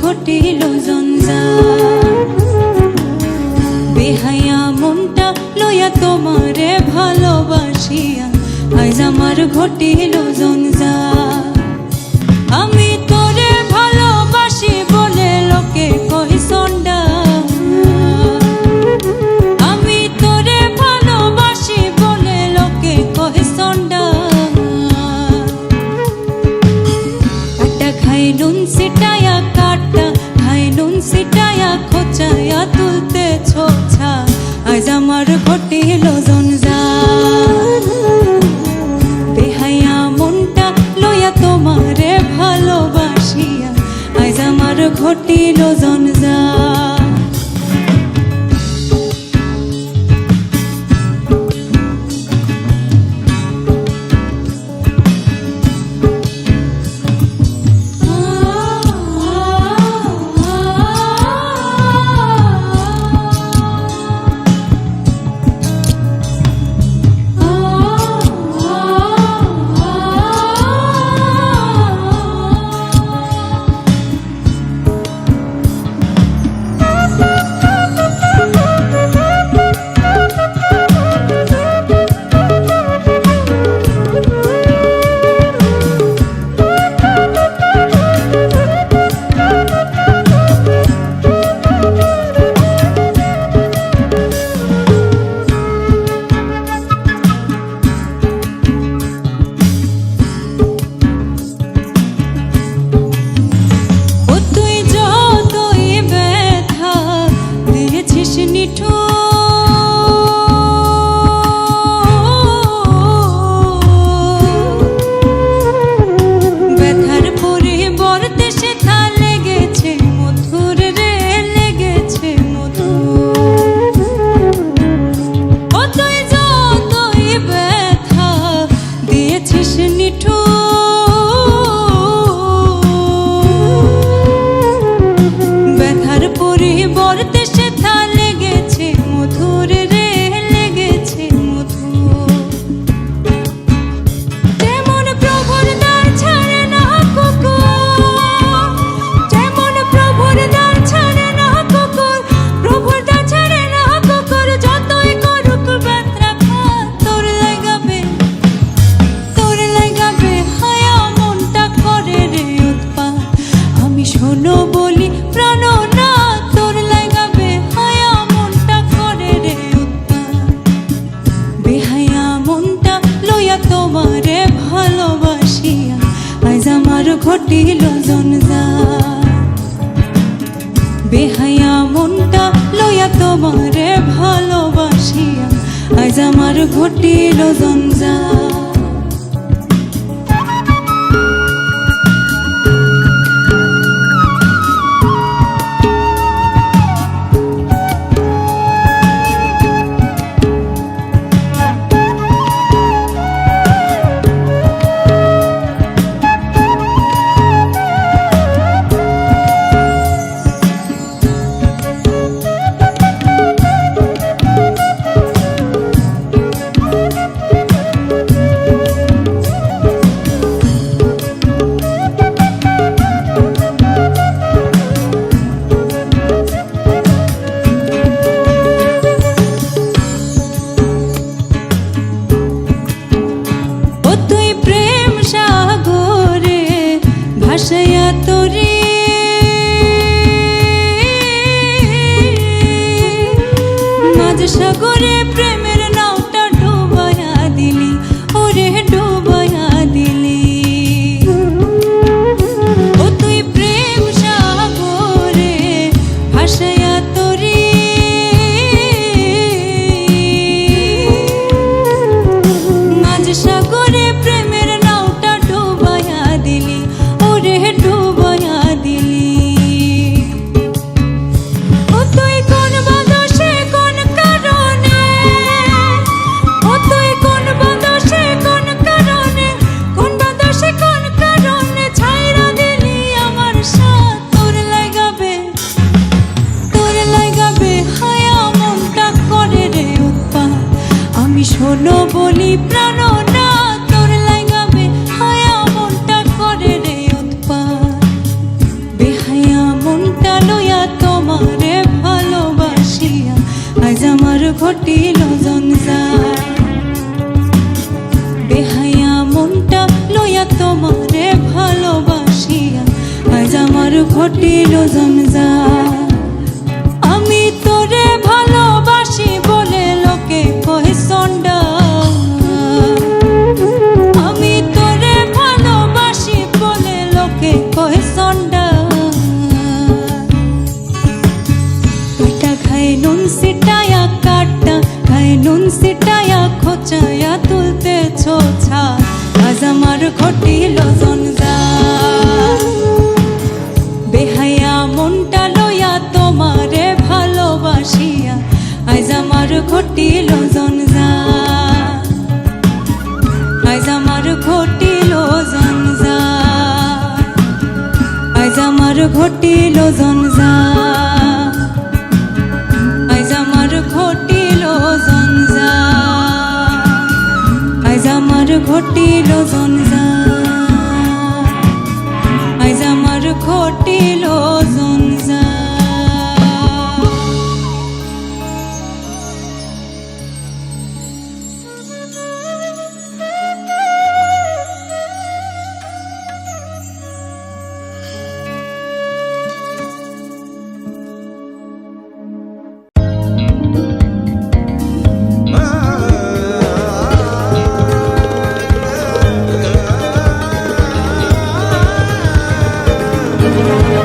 ঘটিল জঞ্জাল। বেহায়া মনটা লইয়া তোমারে ভালোবাসিয়া আজ আমার ঘটিল জঞ্জাল। আমি তোরে ভালোবাসি বলে লোকে কয় সন্ডা, আমি তোরে ভালোবাসি বলে লোকে কয় সন্ডা। কাটা খাই নুন সিটায়া, কাটা খাই নুন সিটায়া, খোঁচায়া তুলতে ছোছা আজ আমার ঘটিল জঞ্জাল। বেহায়া মনটা লইয়া তোমারে ভালোবাসিয়া আজ আমার ঘটিল জঞ্জাল। তোমারে ভালোবাসিয়া আজ আমার ঘটিল জঞ্জাল। বেহায়া মনটা লইয়া তোমারে ভালোবাসিয়া আজ আমার ঘটিল জঞ্জাল। ভাসাইয়া তোরে মাঝ সাগরে প্রেমের নাওটা ডুবাইয়া দিলি, ওরে ডুবাইয়া দিলি। ও তুই প্রেম সাগরে ভাসাইয়া তোরে মাঝ সাগরে প্রেমের নাওটা ডুবাইয়া দিলি, ডুবাইয়া দিলি। ও তুই কোন বাদশে কোন কারণে, ও তুই কোন বাদশে কোন কারণে, কোন বাদশে কোন কারণে ছাইরা দিলি আমার সাথ। তোর লাগাবে হায়া মনটা করে রে উৎপাত। আমি শোনো বলি প্রাণ না, তোর লাগাবে হায়া মনটা করে রে উৎপাত। বেহায়া মন ঘটিল জঞ্জা বেহায়া মনটা লইয়া তোমারে ভালোবাসিয়া আজ আমার ঘটিল জঞ্জা আমি তোরে ভালোবাসি বলে লোকে কহে সন্ডা আমি তোরে ভালোবাসি বলে লোকে কহে সন্ডা কাটা খায় নুন সিটায়া কাটা খায় নুন সিটায়া খোঁচায়া তুলতে ছোছা আজ আমার ঘটিল জঞ্জা বেহায়া মনটা লইয়া তোমারে ভালোবাসিয়া আজ আমার ঘটিল জঞ্জা আজ আমার ঘটিল জঞ্জা আজ আমার ঘটিল জঞ্জা আজ আমার ঘটিল জঞ্জা আজ আমার ঘটিল জঞ্জা আজ আমার ঘটিল জঞ্জা